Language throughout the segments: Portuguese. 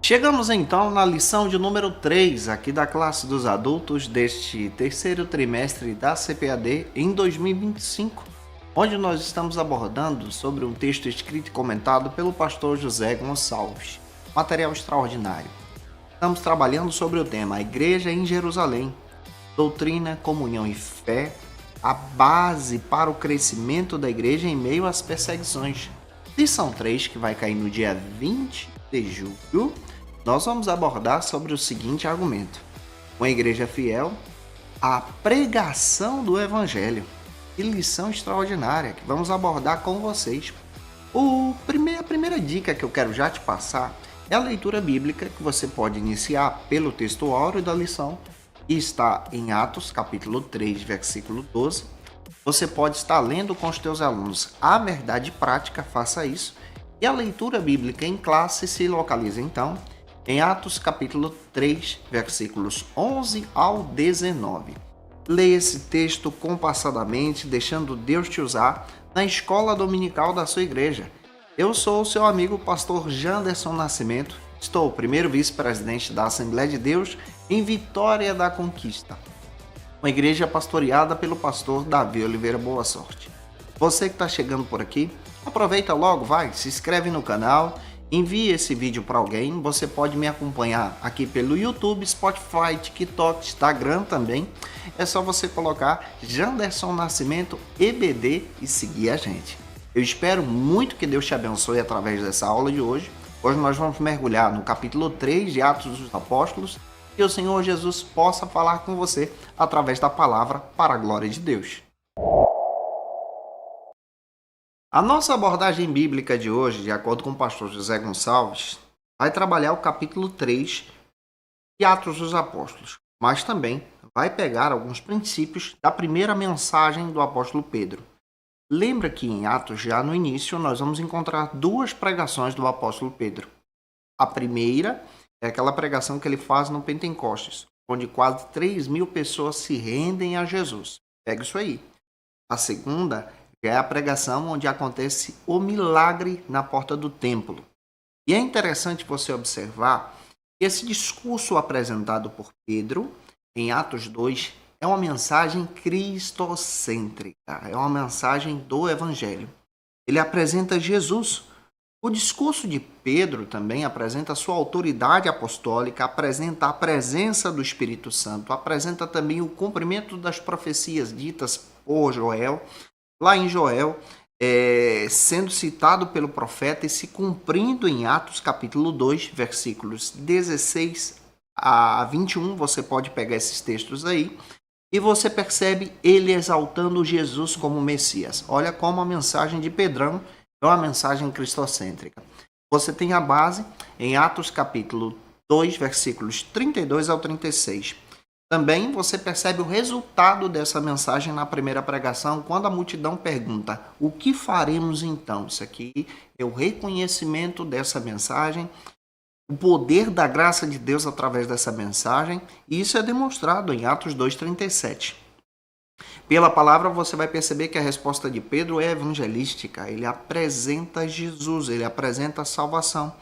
Chegamos então na lição de número 3 aqui da classe dos adultos deste terceiro trimestre da CPAD em 2025, onde nós estamos abordando sobre um texto escrito e comentado pelo pastor José Gonçalves. Material extraordinário. Estamos trabalhando sobre o tema A Igreja em Jerusalém, doutrina, comunhão e fé, a base para o crescimento da igreja em meio às perseguições. Lição 3, que vai cair no dia 20 de julho, nós vamos abordar sobre o seguinte argumento: uma igreja fiel à pregação do Evangelho. Que lição extraordinária que vamos abordar com vocês. A primeira dica que eu quero já te passar é a leitura bíblica, que você pode iniciar pelo texto áureo da lição, que está em Atos, capítulo 3, versículo 12. Você pode estar lendo com os teus alunos a verdade prática, faça isso. E a leitura bíblica em classe se localiza, então, em Atos, capítulo 3, versículos 11 ao 19. Leia esse texto compassadamente, deixando Deus te usar na escola dominical da sua igreja. Eu sou o seu amigo pastor Janderson Nascimento, estou o primeiro vice-presidente da Assembleia de Deus em Vitória da Conquista, uma igreja pastoreada pelo pastor Davi Oliveira Boa Sorte. Você que está chegando por aqui, aproveita logo, se inscreve no canal, envie esse vídeo para alguém. Você pode me acompanhar aqui pelo YouTube, Spotify, TikTok, Instagram também. É só você colocar Janderson Nascimento EBD e seguir a gente. Eu espero muito que Deus te abençoe através dessa aula de hoje. Hoje nós vamos mergulhar no capítulo 3 de Atos dos Apóstolos, que o Senhor Jesus possa falar com você através da palavra para a glória de Deus. A nossa abordagem bíblica de hoje, de acordo com o pastor José Gonçalves, vai trabalhar o capítulo 3 de Atos dos Apóstolos, mas também vai pegar alguns princípios da primeira mensagem do apóstolo Pedro. Lembra que em Atos, já no início, nós vamos encontrar duas pregações do apóstolo Pedro. A primeira é aquela pregação que ele faz no Pentecostes, onde quase 3.000 pessoas se rendem a Jesus. Pega isso aí. A segunda é a pregação onde acontece o milagre na porta do templo. E é interessante você observar que esse discurso apresentado por Pedro, em Atos 2, é uma mensagem cristocêntrica, é uma mensagem do Evangelho. Ele apresenta Jesus. O discurso de Pedro também apresenta a sua autoridade apostólica, apresenta a presença do Espírito Santo, apresenta também o cumprimento das profecias ditas por Joel, lá em Joel, sendo citado pelo profeta e se cumprindo em Atos capítulo 2, versículos 16 a 21, você pode pegar esses textos aí, e você percebe ele exaltando Jesus como Messias. Olha como a mensagem de Pedrão é uma mensagem cristocêntrica. Você tem a base em Atos capítulo 2, versículos 32 ao 36. Também você percebe o resultado dessa mensagem na primeira pregação, quando a multidão pergunta: o que faremos então? Isso aqui é o reconhecimento dessa mensagem, o poder da graça de Deus através dessa mensagem, e isso é demonstrado em Atos 2:37. Pela palavra você vai perceber que a resposta de Pedro é evangelística, ele apresenta Jesus, ele apresenta a salvação.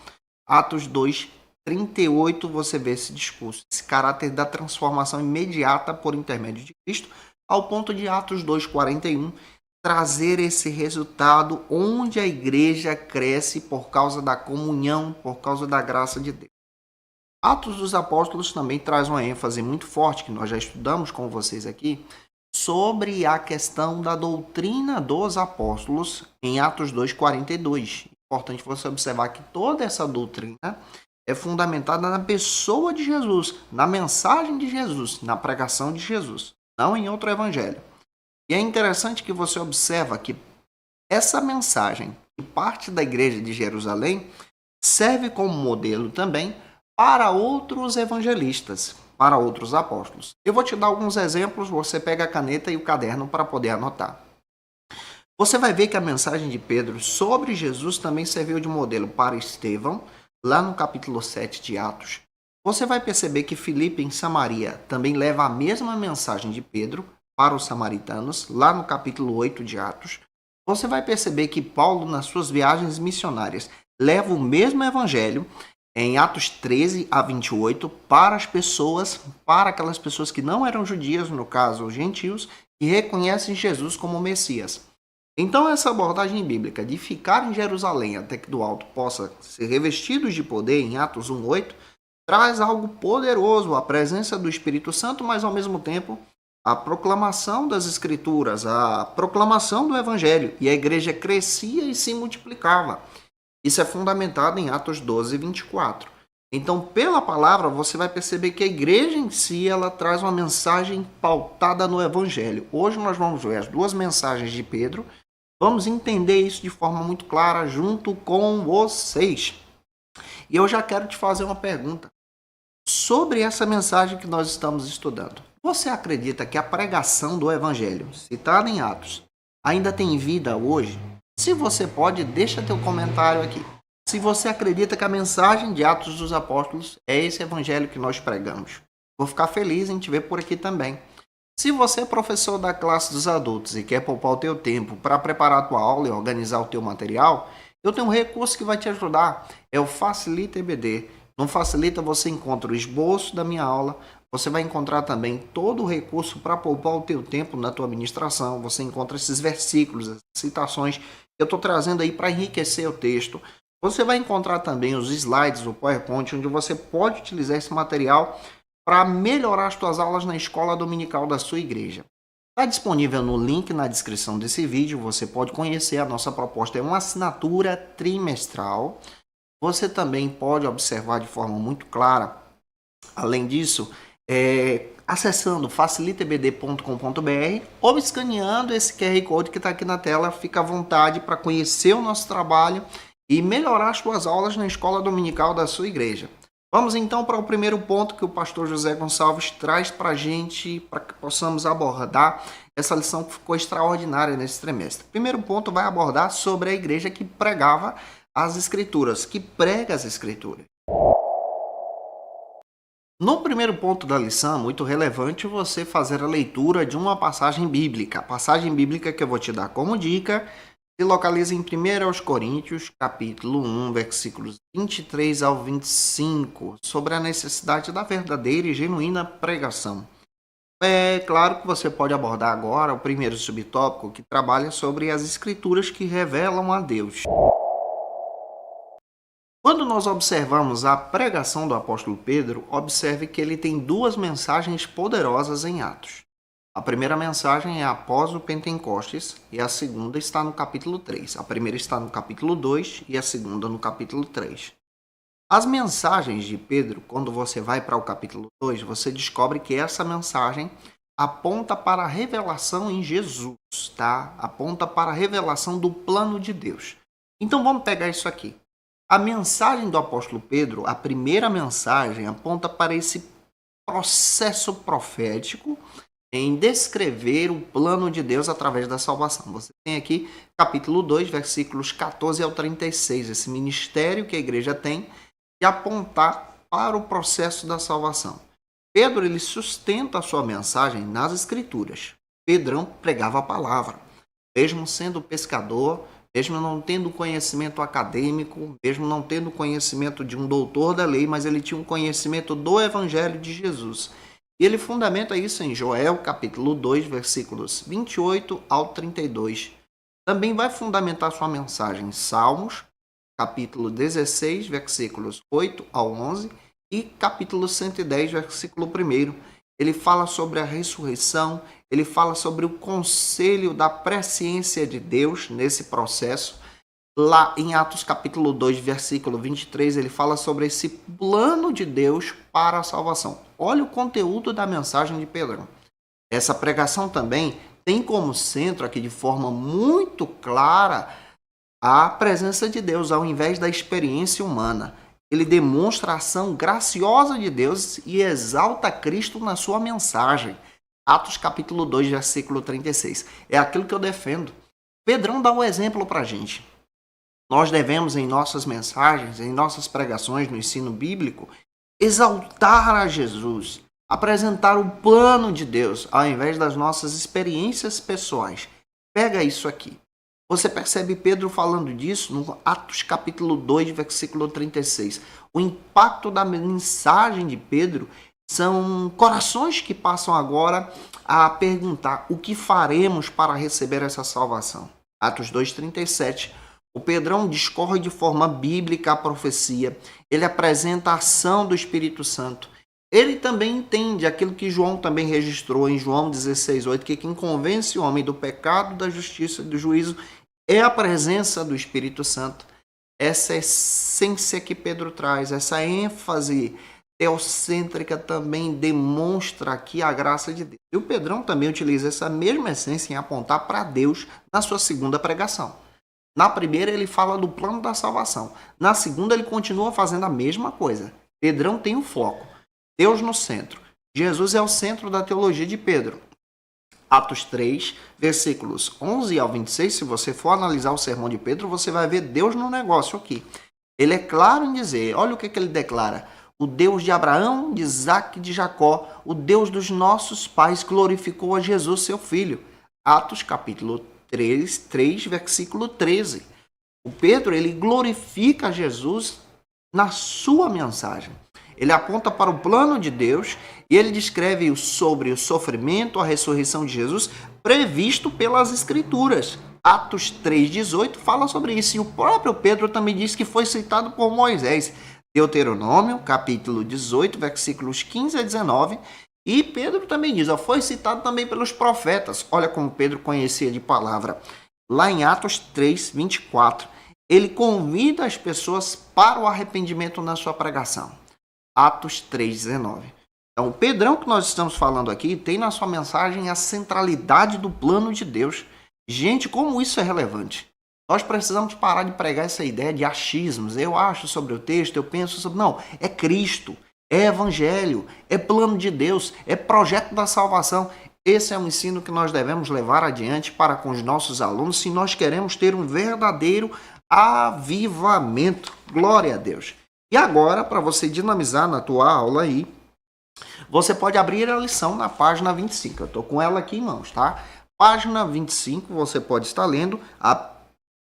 Atos 2:38 você vê esse discurso, esse caráter da transformação imediata por intermédio de Cristo, ao ponto de Atos 2:41 trazer esse resultado onde a igreja cresce por causa da comunhão, por causa da graça de Deus. Atos dos Apóstolos também traz uma ênfase muito forte, que nós já estudamos com vocês aqui, sobre a questão da doutrina dos apóstolos em Atos 2:42. Importante você observar que toda essa doutrina é fundamentada na pessoa de Jesus, na mensagem de Jesus, na pregação de Jesus, não em outro evangelho. E é interessante que você observa que essa mensagem, que parte da igreja de Jerusalém, serve como modelo também para outros evangelistas, para outros apóstolos. Eu vou te dar alguns exemplos, você pega a caneta e o caderno para poder anotar. Você vai ver que a mensagem de Pedro sobre Jesus também serviu de modelo para Estevão, lá no capítulo 7 de Atos. Você vai perceber que Filipe, em Samaria, também leva a mesma mensagem de Pedro para os samaritanos, lá no capítulo 8 de Atos. Você vai perceber que Paulo, nas suas viagens missionárias, leva o mesmo evangelho em Atos 13 a 28 para as pessoas, para aquelas pessoas que não eram judias, no caso os gentios, que reconhecem Jesus como Messias. Então essa abordagem bíblica de ficar em Jerusalém até que do alto possa ser revestidos de poder, em Atos 1:8, traz algo poderoso, a presença do Espírito Santo, mas ao mesmo tempo a proclamação das Escrituras, a proclamação do Evangelho, e a igreja crescia e se multiplicava. Isso é fundamentado em Atos 12:24. Então, pela palavra, você vai perceber que a igreja em si, ela traz uma mensagem pautada no Evangelho. Hoje nós vamos ver as duas mensagens de Pedro, vamos entender isso de forma muito clara junto com vocês. E eu já quero te fazer uma pergunta sobre essa mensagem que nós estamos estudando. Você acredita que a pregação do Evangelho, citada em Atos, ainda tem vida hoje? Se você pode, deixa teu comentário aqui. Se você acredita que a mensagem de Atos dos Apóstolos é esse Evangelho que nós pregamos, vou ficar feliz em te ver por aqui também. Se você é professor da classe dos adultos e quer poupar o teu tempo para preparar a tua aula e organizar o teu material, eu tenho um recurso que vai te ajudar. É o Facilita EBD. No Facilita você encontra o esboço da minha aula, você vai encontrar também todo o recurso para poupar o teu tempo na tua administração, você encontra esses versículos, as citações que eu estou trazendo aí para enriquecer o texto. Você vai encontrar também os slides, o PowerPoint, onde você pode utilizar esse material para melhorar as tuas aulas na escola dominical da sua igreja. Está disponível no link na descrição desse vídeo, você pode conhecer a nossa proposta, é uma assinatura trimestral. Você também pode observar de forma muito clara, além disso, acessando facilitaebd.com.br ou escaneando esse QR Code que está aqui na tela. Fica à vontade para conhecer o nosso trabalho e melhorar as suas aulas na escola dominical da sua igreja. Vamos então para o primeiro ponto que o pastor José Gonçalves traz para a gente, para que possamos abordar essa lição que ficou extraordinária nesse trimestre. O primeiro ponto vai abordar sobre a igreja que pregava as Escrituras, que prega as Escrituras. No primeiro ponto da lição, é muito relevante você fazer a leitura de uma passagem bíblica. A passagem bíblica que eu vou te dar como dica se localiza em 1 Coríntios, capítulo 1, versículos 23 ao 25, sobre a necessidade da verdadeira e genuína pregação. É claro que você pode abordar agora o primeiro subtópico, que trabalha sobre as Escrituras que revelam a Deus. Quando nós observamos a pregação do apóstolo Pedro, observe que ele tem duas mensagens poderosas em Atos. A primeira mensagem é após o Pentecostes e a segunda está no capítulo 3. A primeira está no capítulo 2 e a segunda no capítulo 3. As mensagens de Pedro, quando você vai para o capítulo 2, você descobre que essa mensagem aponta para a revelação em Jesus, tá? Aponta para a revelação do plano de Deus. Então vamos pegar isso aqui. A mensagem do apóstolo Pedro, a primeira mensagem, aponta para esse processo profético em descrever o plano de Deus através da salvação. Você tem aqui capítulo 2, versículos 14 ao 36, esse ministério que a igreja tem de apontar para o processo da salvação. Pedro, ele sustenta a sua mensagem nas Escrituras. Pedrão pregava a palavra, mesmo sendo pescador, mesmo não tendo conhecimento acadêmico, mesmo não tendo conhecimento de um doutor da lei, mas ele tinha um conhecimento do Evangelho de Jesus. E ele fundamenta isso em Joel, capítulo 2, versículos 28 ao 32. Também vai fundamentar sua mensagem em Salmos, capítulo 16, versículos 8 ao 11, e capítulo 110, versículo 1. Ele fala sobre a ressurreição, ele fala sobre o conselho da presciência de Deus nesse processo. Lá em Atos capítulo 2, versículo 23, ele fala sobre esse plano de Deus para a salvação. Olha o conteúdo da mensagem de Pedro. Essa pregação também tem como centro aqui de forma muito clara a presença de Deus ao invés da experiência humana. Ele demonstra a ação graciosa de Deus e exalta Cristo na sua mensagem. Atos capítulo 2, versículo 36. É aquilo que eu defendo. Pedrão dá um exemplo para a gente. Nós devemos, em nossas mensagens, em nossas pregações no ensino bíblico, exaltar a Jesus, apresentar o plano de Deus, ao invés das nossas experiências pessoais. Pega isso aqui. Você percebe Pedro falando disso no Atos capítulo 2, versículo 36. O impacto da mensagem de Pedro são corações que passam agora a perguntar o que faremos para receber essa salvação. Atos 2:37. O Pedrão discorre de forma bíblica a profecia. Ele apresenta a ação do Espírito Santo. Ele também entende aquilo que João também registrou em João 16:8, que quem convence o homem do pecado, da justiça e do juízo é a presença do Espírito Santo. Essa essência que Pedro traz, essa ênfase teocêntrica também demonstra aqui a graça de Deus. E o Pedrão também utiliza essa mesma essência em apontar para Deus na sua segunda pregação. Na primeira ele fala do plano da salvação. Na segunda ele continua fazendo a mesma coisa. Pedrão tem o foco. Deus no centro. Jesus é o centro da teologia de Pedro. Atos 3, versículos 11 ao 26, se você for analisar o sermão de Pedro, você vai ver Deus no negócio aqui. Ele é claro em dizer, olha o que ele declara. O Deus de Abraão, de Isaac e de Jacó, o Deus dos nossos pais, glorificou a Jesus, seu filho. Atos capítulo 3, versículo 13. O Pedro, ele glorifica Jesus na sua mensagem. Ele aponta para o plano de Deus e ele descreve sobre o sofrimento, a ressurreição de Jesus previsto pelas Escrituras. Atos 3,18 fala sobre isso. E o próprio Pedro também diz que foi citado por Moisés. Deuteronômio, capítulo 18, versículos 15 a 19. E Pedro também diz, foi citado também pelos profetas. Olha como Pedro conhecia de palavra. Lá em Atos 3, 24, ele convida as pessoas para o arrependimento na sua pregação. Atos 3,19. Então, o Pedrão que nós estamos falando aqui tem na sua mensagem a centralidade do plano de Deus. Gente, como isso é relevante. Nós precisamos parar de pregar essa ideia de achismos. Eu acho sobre o texto, eu penso sobre... Não, é Cristo, é Evangelho, é plano de Deus, é projeto da salvação. Esse é um ensino que nós devemos levar adiante para com os nossos alunos se nós queremos ter um verdadeiro avivamento. Glória a Deus. E agora, para você dinamizar na tua aula aí, você pode abrir a lição na página 25. Eu estou com ela aqui em mãos, tá? Página 25, você pode estar lendo a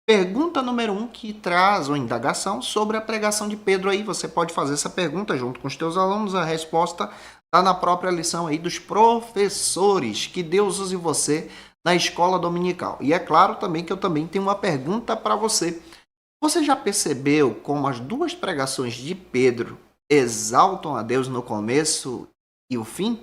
pergunta número 1 que traz uma indagação sobre a pregação de Pedro aí. Você pode fazer essa pergunta junto com os teus alunos. A resposta está na própria lição aí dos professores. Que Deus use você na escola dominical. E é claro também que eu também tenho uma pergunta para você. Você já percebeu como as duas pregações de Pedro exaltam a Deus no começo e o fim?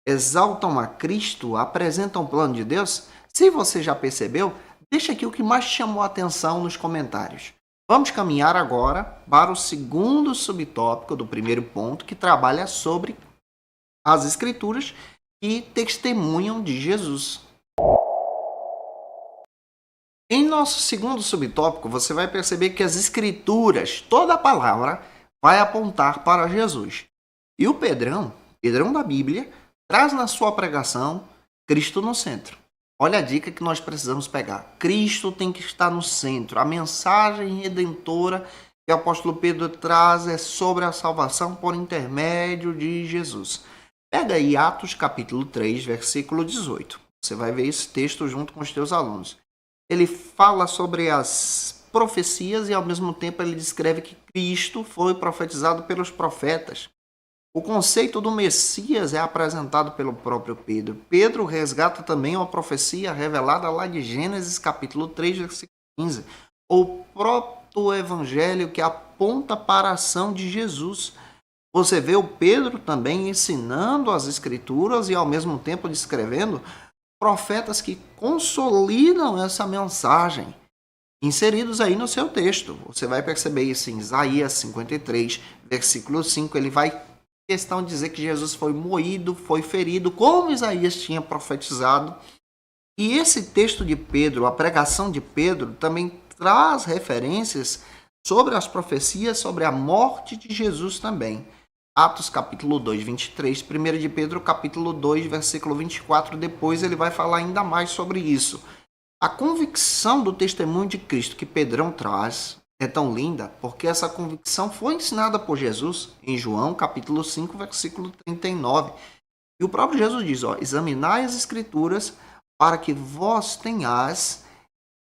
Exaltam a Cristo, apresentam o plano de Deus? Se você já percebeu, deixa aqui o que mais chamou a atenção nos comentários. Vamos caminhar agora para o segundo subtópico do primeiro ponto, que trabalha sobre as Escrituras que testemunham de Jesus. Em nosso segundo subtópico, você vai perceber que as Escrituras, toda a palavra, vai apontar para Jesus. E o Pedrão da Bíblia, traz na sua pregação Cristo no centro. Olha a dica que nós precisamos pegar. Cristo tem que estar no centro. A mensagem redentora que o apóstolo Pedro traz é sobre a salvação por intermédio de Jesus. Pega aí Atos capítulo 3, versículo 18. Você vai ver esse texto junto com os teus alunos. Ele fala sobre as profecias e ao mesmo tempo ele descreve que Cristo foi profetizado pelos profetas. O conceito do Messias é apresentado pelo próprio Pedro. Pedro resgata também uma profecia revelada lá de Gênesis capítulo 3, versículo 15. O próprio evangelho que aponta para a ação de Jesus. Você vê o Pedro também ensinando as Escrituras e ao mesmo tempo descrevendo profetas que consolidam essa mensagem, inseridos aí no seu texto. Você vai perceber isso em Isaías 53, versículo 5. Ele vai questão de dizer que Jesus foi moído, foi ferido, como Isaías tinha profetizado. E esse texto de Pedro, a pregação de Pedro, também traz referências sobre as profecias, sobre a morte de Jesus também. Atos capítulo 2, 23, 1 de Pedro capítulo 2, versículo 24, depois ele vai falar ainda mais sobre isso. A convicção do testemunho de Cristo que Pedrão traz é tão linda, porque essa convicção foi ensinada por Jesus em João capítulo 5, versículo 39. E o próprio Jesus diz, examinai as Escrituras para que vós tenhais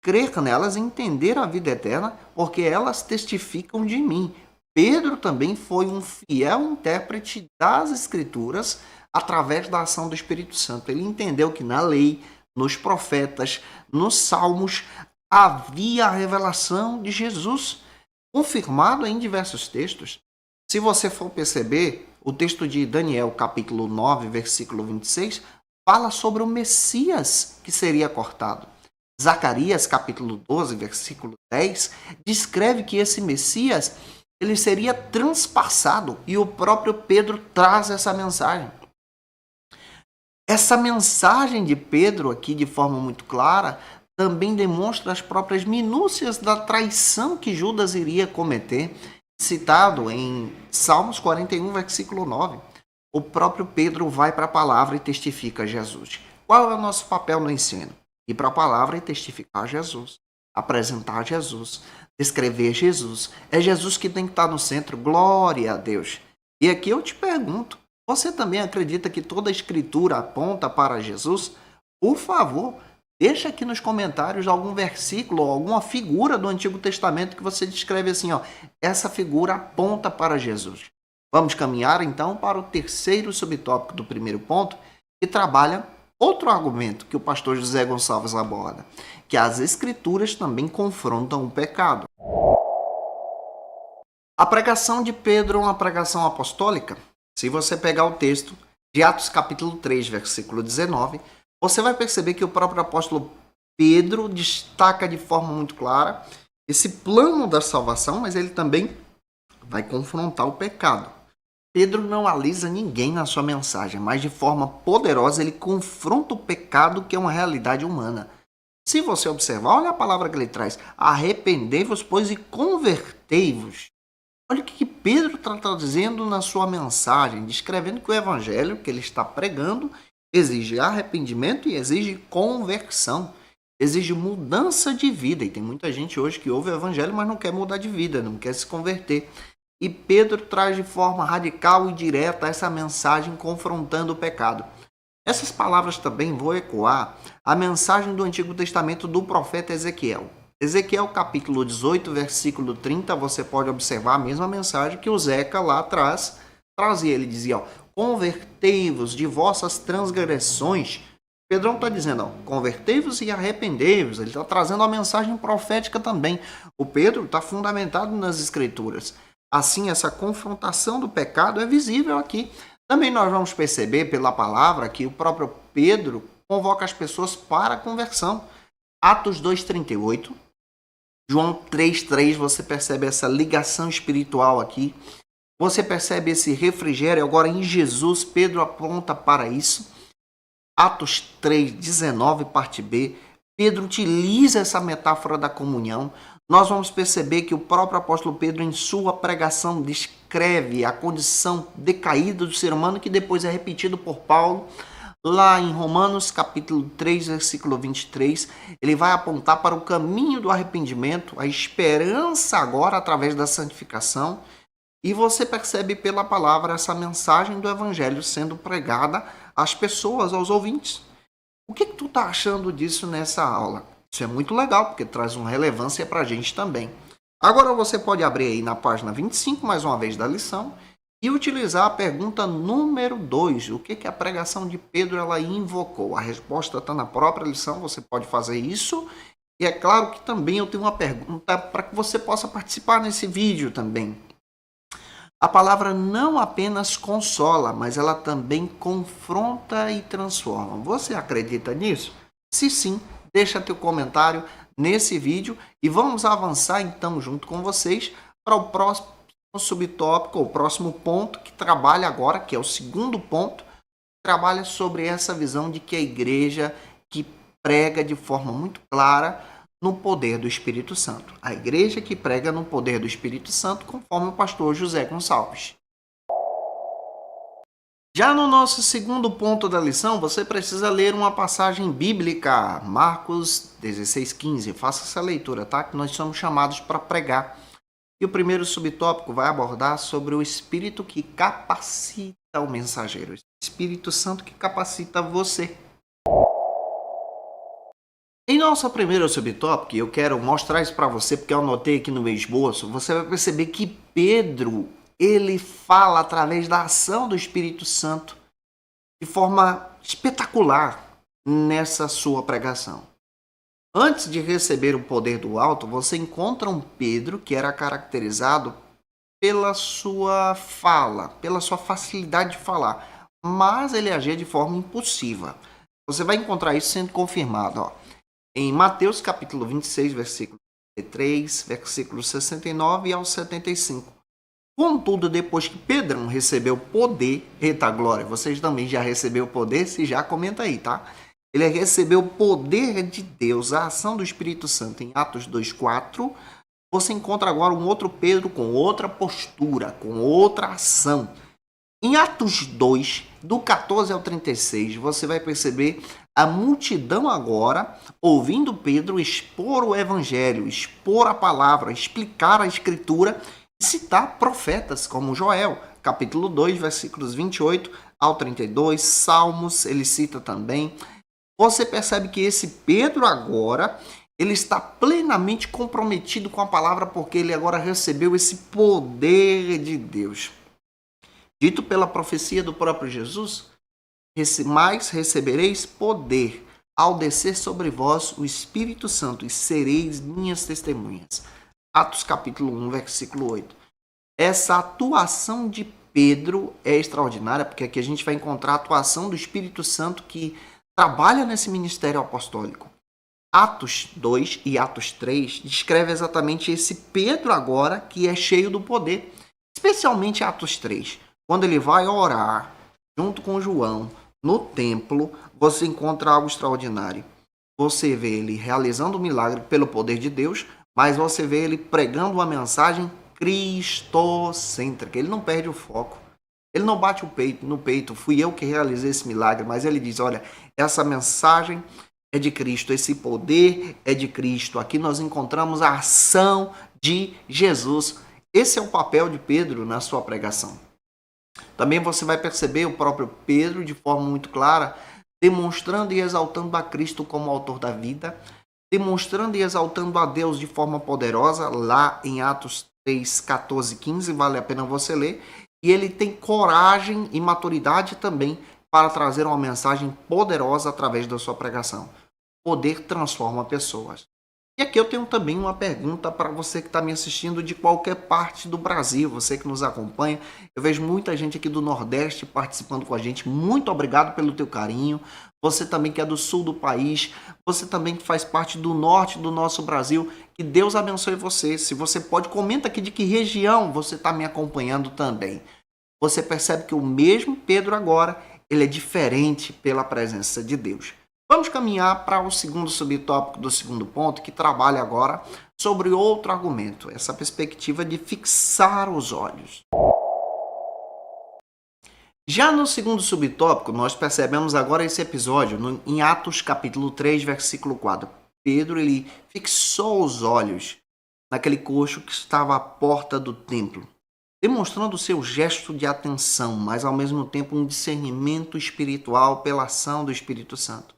crer nelas e entender a vida eterna, porque elas testificam de mim. Pedro também foi um fiel intérprete das Escrituras através da ação do Espírito Santo. Ele entendeu que na lei, nos profetas, nos salmos, havia a revelação de Jesus, confirmado em diversos textos. Se você for perceber, o texto de Daniel, capítulo 9, versículo 26, fala sobre o Messias que seria cortado. Zacarias, capítulo 12, versículo 10, descreve que esse Messias ele seria transpassado, e o próprio Pedro traz essa mensagem. Essa mensagem de Pedro aqui, de forma muito clara, também demonstra as próprias minúcias da traição que Judas iria cometer, citado em Salmos 41, versículo 9. O próprio Pedro vai para a palavra e testifica a Jesus. Qual é o nosso papel no ensino? Ir para a palavra e testificar Jesus, apresentar Jesus, descrever Jesus. É Jesus que tem que estar no centro. Glória a Deus. E aqui eu te pergunto, você também acredita que toda a Escritura aponta para Jesus? Por favor, deixa aqui nos comentários algum versículo ou alguma figura do Antigo Testamento que você descreve assim, ó, essa figura aponta para Jesus. Vamos caminhar então para o terceiro subtópico do primeiro ponto, que trabalha outro argumento que o pastor José Gonçalves aborda, que as Escrituras também confrontam o pecado. A pregação de Pedro é uma pregação apostólica. Se você pegar o texto de Atos capítulo 3, versículo 19, você vai perceber que o próprio apóstolo Pedro destaca de forma muito clara esse plano da salvação, mas ele também vai confrontar o pecado. Pedro não alisa ninguém na sua mensagem, mas de forma poderosa ele confronta o pecado, que é uma realidade humana. Se você observar, olha a palavra que ele traz: arrependei-vos, pois, e convertei-vos. Olha o que Pedro está dizendo na sua mensagem, descrevendo que o evangelho que ele está pregando exige arrependimento e exige conversão, exige mudança de vida. E tem muita gente hoje que ouve o evangelho, mas não quer mudar de vida, não quer se converter. E Pedro traz de forma radical e direta essa mensagem confrontando o pecado. Essas palavras também vão ecoar a mensagem do Antigo Testamento do profeta Ezequiel. Ezequiel capítulo 18, versículo 30, você pode observar a mesma mensagem que o Zeca lá atrás trazia. Ele dizia, ó, convertei-vos de vossas transgressões. Pedrão está dizendo, ó, convertei-vos e arrependei-vos. Ele está trazendo a mensagem profética também. O Pedro está fundamentado nas Escrituras. Assim, essa confrontação do pecado é visível aqui. Também nós vamos perceber pela palavra que o próprio Pedro convoca as pessoas para a conversão. Atos 2,38, João 3,3, você percebe essa ligação espiritual aqui. Você percebe esse refrigério agora em Jesus. Pedro aponta para isso. Atos 3,19, parte B. Pedro utiliza essa metáfora da comunhão. Nós vamos perceber que o próprio apóstolo Pedro, em sua pregação, descreve a condição decaída do ser humano, que depois é repetido por Paulo. Lá em Romanos, capítulo 3, versículo 23, ele vai apontar para o caminho do arrependimento, a esperança agora através da santificação. E você percebe pela palavra essa mensagem do evangelho sendo pregada às pessoas, aos ouvintes. O que tu está achando disso nessa aula? Isso é muito legal, porque traz uma relevância para a gente também. Agora você pode abrir aí na página 25, mais uma vez, da lição, e utilizar a pergunta número 2. O que a pregação de Pedro ela invocou? A resposta está na própria lição, você pode fazer isso. E é claro que também eu tenho uma pergunta para que você possa participar nesse vídeo também. A palavra não apenas consola, mas ela também confronta e transforma. Você acredita nisso? Se sim, deixa teu comentário nesse vídeo e vamos avançar então junto com vocês para o próximo subtópico, o próximo ponto que trabalha agora, que é o segundo ponto, trabalha sobre essa visão de que a igreja que prega de forma muito clara no poder do Espírito Santo. A igreja que prega no poder do Espírito Santo, conforme o pastor José Gonçalves. Já no nosso segundo ponto da lição, você precisa ler uma passagem bíblica, Marcos 16:15. Faça essa leitura, tá? Que nós somos chamados para pregar. E o primeiro subtópico vai abordar sobre o Espírito que capacita o mensageiro. O Espírito Santo que capacita você. Em nossa primeira subtópica, eu quero mostrar isso para você porque eu anotei aqui no meu esboço, você vai perceber que Pedro, ele fala através da ação do Espírito Santo de forma espetacular nessa sua pregação. Antes de receber o poder do alto, você encontra um Pedro que era caracterizado pela sua fala, pela sua facilidade de falar, mas ele agia de forma impulsiva. Você vai encontrar isso sendo confirmado, ó, em Mateus capítulo 26, versículo 33, versículo 69 ao 75. Contudo, depois que Pedrão recebeu poder, eita glória, vocês também já receberam poder? Se já, comenta aí, tá? Ele recebeu o poder de Deus, a ação do Espírito Santo em Atos 2:4. Você encontra agora um outro Pedro com outra postura, com outra ação. Em Atos 2, do 14 ao 36, você vai perceber a multidão agora ouvindo Pedro expor o evangelho, expor a palavra, explicar a escritura e citar profetas como Joel, capítulo 2, versículos 28 ao 32, Salmos, ele cita também. Você percebe que esse Pedro agora, ele está plenamente comprometido com a palavra porque ele agora recebeu esse poder de Deus. Dito pela profecia do próprio Jesus, mais recebereis poder ao descer sobre vós o Espírito Santo e sereis minhas testemunhas. Atos capítulo 1, versículo 8. Essa atuação de Pedro é extraordinária, porque aqui a gente vai encontrar a atuação do Espírito Santo que trabalha nesse ministério apostólico. Atos 2 e Atos 3 descreve exatamente esse Pedro agora que é cheio do poder, especialmente Atos 3. Quando ele vai orar junto com João no templo, você encontra algo extraordinário. Você vê ele realizando um milagre pelo poder de Deus, mas você vê ele pregando uma mensagem cristocêntrica. Ele não perde o foco. Ele não bate o peito no peito, fui eu que realizei esse milagre, mas ele diz, olha, essa mensagem é de Cristo, esse poder é de Cristo. Aqui nós encontramos a ação de Jesus. Esse é o papel de Pedro na sua pregação. Também você vai perceber o próprio Pedro de forma muito clara, demonstrando e exaltando a Cristo como autor da vida, demonstrando e exaltando a Deus de forma poderosa, lá em Atos 3, 14, 15, vale a pena você ler. E ele tem coragem e maturidade também para trazer uma mensagem poderosa através da sua pregação. Poder transforma pessoas. E aqui eu tenho também uma pergunta para você que está me assistindo de qualquer parte do Brasil, você que nos acompanha. Eu vejo muita gente aqui do Nordeste participando com a gente. Muito obrigado pelo teu carinho. Você também que é do sul do país, você também que faz parte do norte do nosso Brasil. Que Deus abençoe você. Se você pode, comenta aqui de que região você está me acompanhando também. Você percebe que o mesmo Pedro agora, ele é diferente pela presença de Deus. Vamos caminhar para o segundo subtópico do segundo ponto, que trabalha agora sobre outro argumento, essa perspectiva de fixar os olhos. Já no segundo subtópico, nós percebemos agora esse episódio em Atos capítulo 3, versículo 4. Pedro, ele fixou os olhos naquele coxo que estava à porta do templo, demonstrando seu gesto de atenção, mas ao mesmo tempo um discernimento espiritual pela ação do Espírito Santo.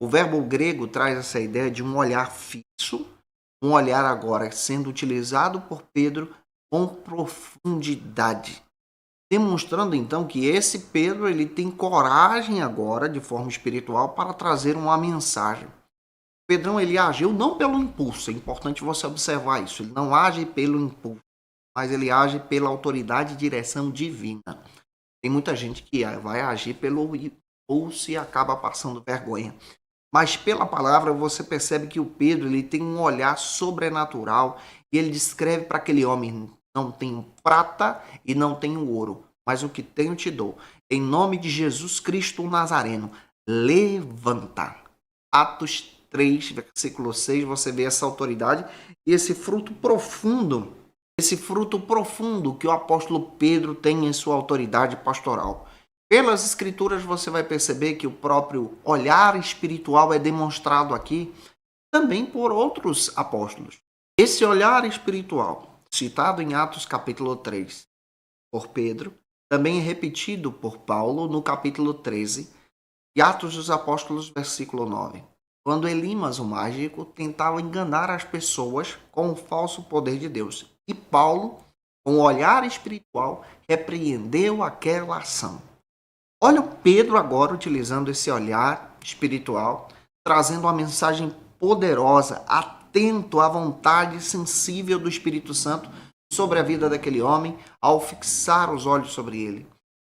O verbo grego traz essa ideia de um olhar fixo, um olhar agora sendo utilizado por Pedro com profundidade, demonstrando então que esse Pedro ele tem coragem agora de forma espiritual para trazer uma mensagem. Pedrão ele agiu não pelo impulso, é importante você observar isso, ele não age pelo impulso, mas ele age pela autoridade e direção divina. Tem muita gente que vai agir pelo impulso e acaba passando vergonha. Mas pela palavra você percebe que o Pedro ele tem um olhar sobrenatural e ele descreve para aquele homem, não tenho prata e não tenho ouro, mas o que tenho te dou. Em nome de Jesus Cristo Nazareno, levanta. Atos 3, versículo 6, você vê essa autoridade e esse fruto profundo que o apóstolo Pedro tem em sua autoridade pastoral. Pelas escrituras você vai perceber que o próprio olhar espiritual é demonstrado aqui também por outros apóstolos. Esse olhar espiritual, citado em Atos capítulo 3 por Pedro, também é repetido por Paulo no capítulo 13 e Atos dos Apóstolos, versículo 9. quando Elimas, o mágico, tentava enganar as pessoas com o falso poder de Deus. E Paulo, com o olhar espiritual, repreendeu aquela ação. Olha o Pedro agora utilizando esse olhar espiritual, trazendo uma mensagem poderosa, atento à vontade sensível do Espírito Santo sobre a vida daquele homem, ao fixar os olhos sobre ele.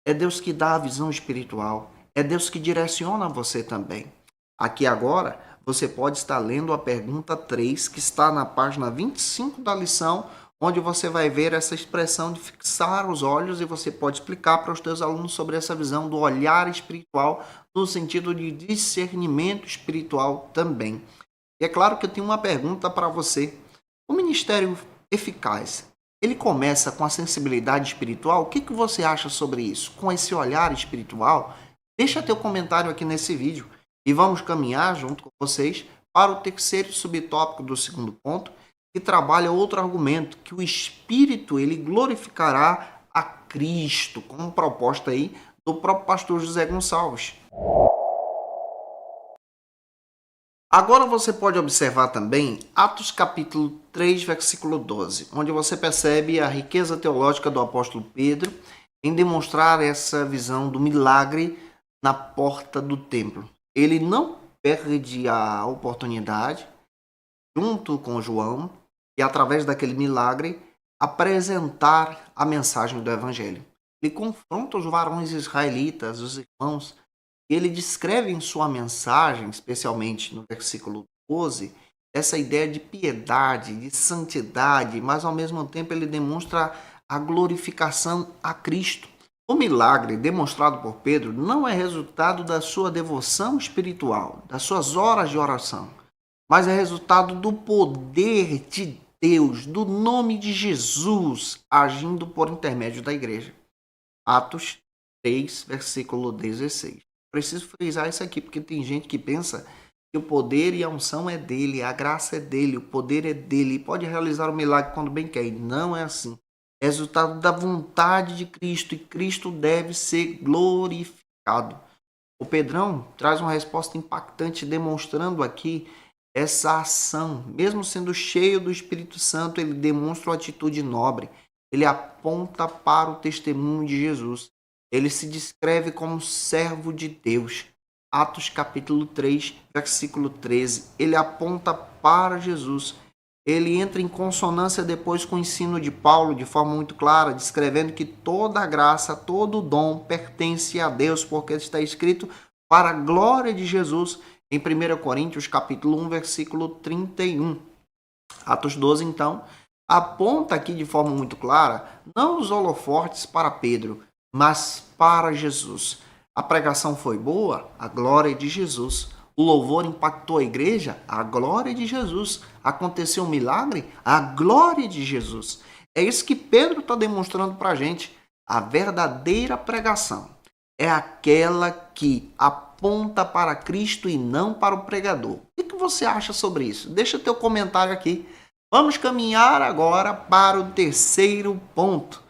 É Deus que dá a visão espiritual, é Deus que direciona você também. Aqui agora, você pode estar lendo a pergunta 3, que está na página 25 da lição, onde você vai ver essa expressão de fixar os olhos e você pode explicar para os teus alunos sobre essa visão do olhar espiritual, no sentido de discernimento espiritual também. E é claro que eu tenho uma pergunta para você. O ministério eficaz, ele começa com a sensibilidade espiritual? O que você acha sobre isso? Com esse olhar espiritual? Deixa teu comentário aqui nesse vídeo e vamos caminhar junto com vocês para o terceiro subtópico do segundo ponto, que trabalha outro argumento, que o Espírito ele glorificará a Cristo, como proposta aí do próprio pastor José Gonçalves. Agora você pode observar também Atos capítulo 3, versículo 12, onde você percebe a riqueza teológica do apóstolo Pedro em demonstrar essa visão do milagre na porta do templo. Ele não perde a oportunidade, junto com João, e através daquele milagre, apresentar a mensagem do Evangelho. Ele confronta os varões israelitas, os irmãos, e ele descreve em sua mensagem, especialmente no versículo 12, essa ideia de piedade, de santidade, mas ao mesmo tempo ele demonstra a glorificação a Cristo. O milagre demonstrado por Pedro não é resultado da sua devoção espiritual, das suas horas de oração, mas é resultado do poder de Deus, do nome de Jesus, agindo por intermédio da igreja. Atos 3, versículo 16. Preciso frisar isso aqui, porque tem gente que pensa que o poder e a unção é dele, a graça é dele, o poder é dele, e pode realizar o milagre quando bem quer. E não é assim. É resultado da vontade de Cristo, e Cristo deve ser glorificado. O Pedrão traz uma resposta impactante, demonstrando aqui essa ação. Mesmo sendo cheio do Espírito Santo, ele demonstra uma atitude nobre. Ele aponta para o testemunho de Jesus. Ele se descreve como servo de Deus. Atos capítulo 3, versículo 13. Ele aponta para Jesus. Ele entra em consonância depois com o ensino de Paulo, de forma muito clara, descrevendo que toda a graça, todo o dom pertence a Deus, porque está escrito para a glória de Jesus, em 1 Coríntios capítulo 1, versículo 31. Atos 12, então, aponta aqui de forma muito clara, não os holofortes para Pedro, mas para Jesus. A pregação foi boa? A glória de Jesus. O louvor impactou a igreja? A glória de Jesus. Aconteceu um milagre? A glória de Jesus. É isso que Pedro está demonstrando para a gente. A verdadeira pregação é aquela que aponta para Cristo e não para o pregador. O que você acha sobre isso? Deixa teu comentário aqui. Vamos caminhar agora para o terceiro ponto.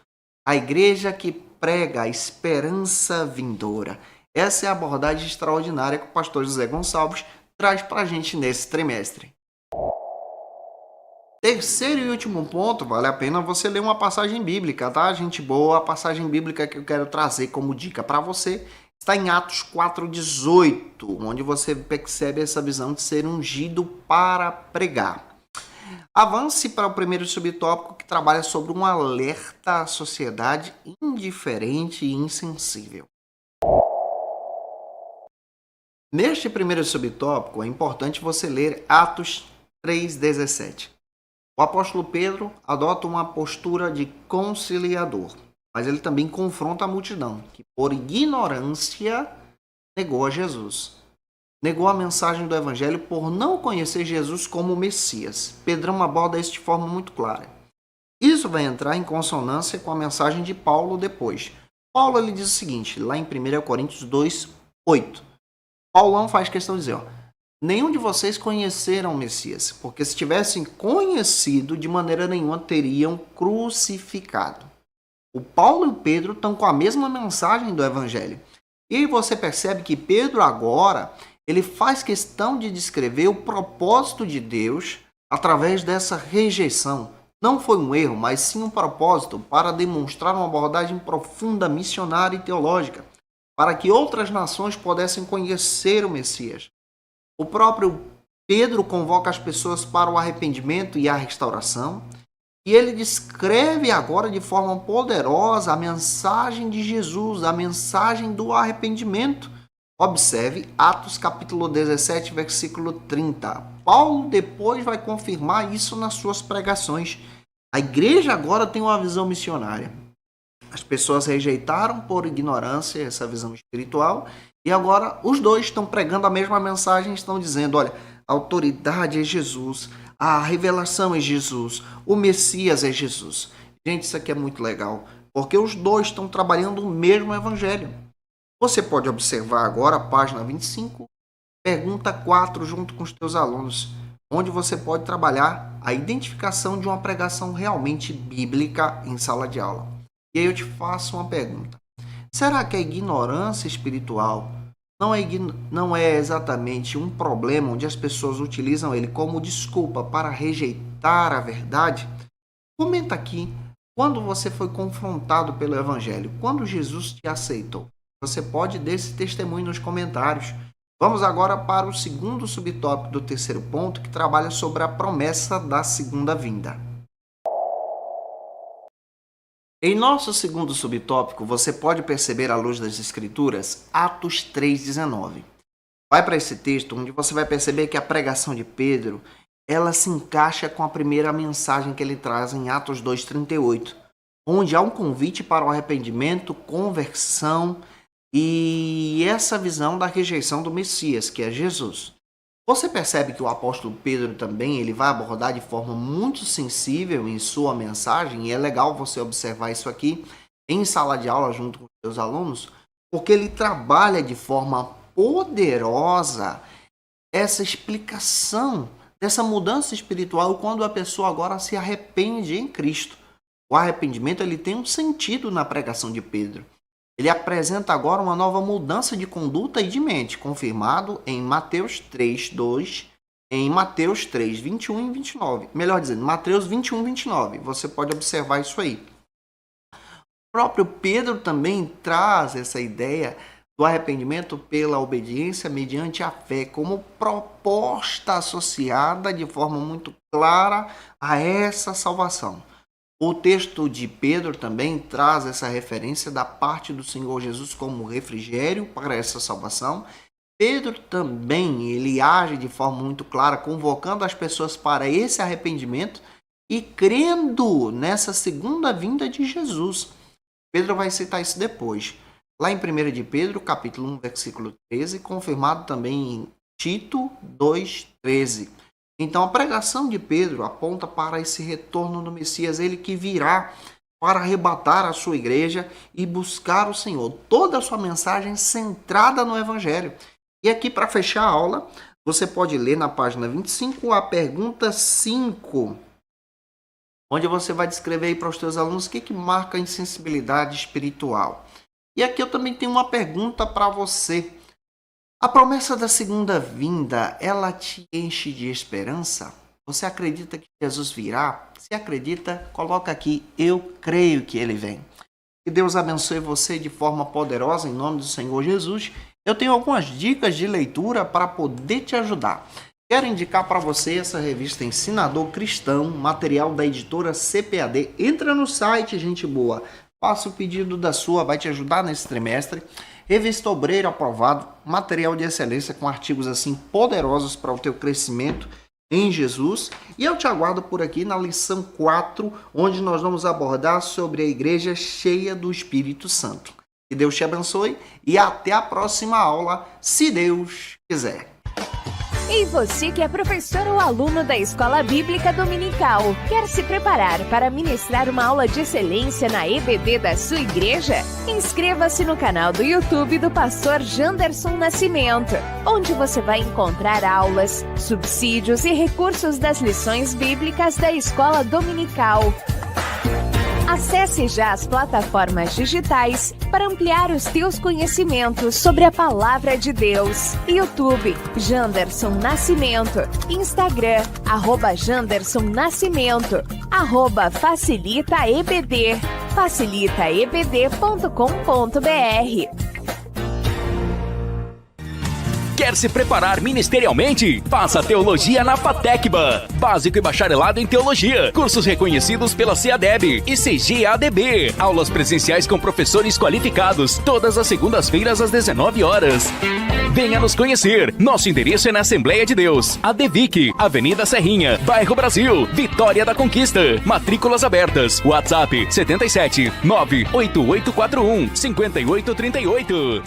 A igreja que prega a esperança vindoura. Essa é a abordagem extraordinária que o pastor José Gonçalves traz para a gente nesse trimestre. Terceiro e último ponto, vale a pena você ler uma passagem bíblica, tá? Gente boa, a passagem bíblica que eu quero trazer como dica para você está em Atos 4,18, onde você percebe essa visão de ser ungido para pregar. Avance para o primeiro subtópico, que trabalha sobre um alerta à sociedade indiferente e insensível. Neste primeiro subtópico, é importante você ler Atos 3,17. O apóstolo Pedro adota uma postura de conciliador, mas ele também confronta a multidão, que por ignorância negou a Jesus. Negou a mensagem do evangelho por não conhecer Jesus como Messias. Pedrão aborda isso de forma muito clara. Isso vai entrar em consonância com a mensagem de Paulo depois. Paulo ele diz o seguinte, lá em 1 Coríntios 2:8. Paulão faz questão de dizer, nenhum de vocês conheceram o Messias, porque se tivessem conhecido, de maneira nenhuma teriam crucificado. O Paulo e o Pedro estão com a mesma mensagem do evangelho. E você percebe que Pedro agora, ele faz questão de descrever o propósito de Deus através dessa rejeição. Não foi um erro, mas sim um propósito para demonstrar uma abordagem profunda, missionária e teológica, para que outras nações pudessem conhecer o Messias. O próprio Pedro convoca as pessoas para o arrependimento e a restauração, e ele descreve agora de forma poderosa a mensagem de Jesus, a mensagem do arrependimento. Observe Atos capítulo 17, versículo 30. Paulo depois vai confirmar isso nas suas pregações. A igreja agora tem uma visão missionária. As pessoas rejeitaram por ignorância essa visão espiritual e agora os dois estão pregando a mesma mensagem, estão dizendo, olha, a autoridade é Jesus, a revelação é Jesus, o Messias é Jesus. Gente, isso aqui é muito legal, porque os dois estão trabalhando o mesmo evangelho. Você pode observar agora a página 25, pergunta 4, junto com os teus alunos, onde você pode trabalhar a identificação de uma pregação realmente bíblica em sala de aula. E aí eu te faço uma pergunta. Será que a ignorância espiritual não é exatamente um problema onde as pessoas utilizam ele como desculpa para rejeitar a verdade? Comenta aqui, quando você foi confrontado pelo Evangelho, quando Jesus te aceitou? Você pode dar esse testemunho nos comentários. Vamos agora para o segundo subtópico do terceiro ponto, que trabalha sobre a promessa da segunda vinda. Em nosso segundo subtópico, você pode perceber à luz das Escrituras, Atos 3,19. Vai para esse texto onde você vai perceber que a pregação de Pedro, ela se encaixa com a primeira mensagem que ele traz em Atos 2,38, onde há um convite para o arrependimento, conversão e essa visão da rejeição do Messias, que é Jesus. Você percebe que o apóstolo Pedro também ele vai abordar de forma muito sensível em sua mensagem, e é legal você observar isso aqui em sala de aula junto com os seus alunos, porque ele trabalha de forma poderosa essa explicação dessa mudança espiritual quando a pessoa agora se arrepende em Cristo. O arrependimento ele tem um sentido na pregação de Pedro. Ele apresenta agora uma nova mudança de conduta e de mente, confirmado em Mateus 3:2, em Mateus 3:21 e 29. Melhor dizendo, Mateus 21, 29. Você pode observar isso aí. O próprio Pedro também traz essa ideia do arrependimento pela obediência mediante a fé como proposta associada de forma muito clara a essa salvação. O texto de Pedro também traz essa referência da parte do Senhor Jesus como refrigério para essa salvação. Pedro também ele age de forma muito clara, convocando as pessoas para esse arrependimento e crendo nessa segunda vinda de Jesus. Pedro vai citar isso depois. Lá em 1 de Pedro, capítulo 1, versículo 13, confirmado também em Tito 2:13. Então, a pregação de Pedro aponta para esse retorno do Messias, ele que virá para arrebatar a sua igreja e buscar o Senhor. Toda a sua mensagem centrada no Evangelho. E aqui, para fechar a aula, você pode ler na página 25 a pergunta 5, onde você vai descrever aí para os seus alunos o que marca a insensibilidade espiritual. E aqui eu também tenho uma pergunta para você. A promessa da segunda vinda, ela te enche de esperança? Você acredita que Jesus virá? Se acredita, coloca aqui, eu creio que ele vem. Que Deus abençoe você de forma poderosa em nome do Senhor Jesus. Eu tenho algumas dicas de leitura para poder te ajudar. Quero indicar para você essa revista Ensinador Cristão, material da editora CPAD. Entra no site, gente boa. Faça o pedido da sua, vai te ajudar nesse trimestre. Revista Obreiro aprovado, material de excelência com artigos assim poderosos para o teu crescimento em Jesus. E eu te aguardo por aqui na lição 4, onde nós vamos abordar sobre a igreja cheia do Espírito Santo. Que Deus te abençoe e até a próxima aula, se Deus quiser. E você que é professor ou aluno da Escola Bíblica Dominical, quer se preparar para ministrar uma aula de excelência na EBD da sua igreja? Inscreva-se no canal do YouTube do pastor Janderson Nascimento, onde você vai encontrar aulas, subsídios e recursos das lições bíblicas da Escola Dominical. A Acesse já as plataformas digitais para ampliar os teus conhecimentos sobre a Palavra de Deus. YouTube, Janderson Nascimento. Instagram, @Janderson Nascimento. @FacilitaEBD. facilitaebd.com.br. Quer se preparar ministerialmente? Faça Teologia na FATECBA. Básico e bacharelado em Teologia. Cursos reconhecidos pela CEADEB e CGADB. Aulas presenciais com professores qualificados. Todas as segundas-feiras às 19 horas. Venha nos conhecer. Nosso endereço é na Assembleia de Deus. ADVIC, Avenida Serrinha, Bairro Brasil, Vitória da Conquista. Matrículas abertas. WhatsApp 77 98841 5838.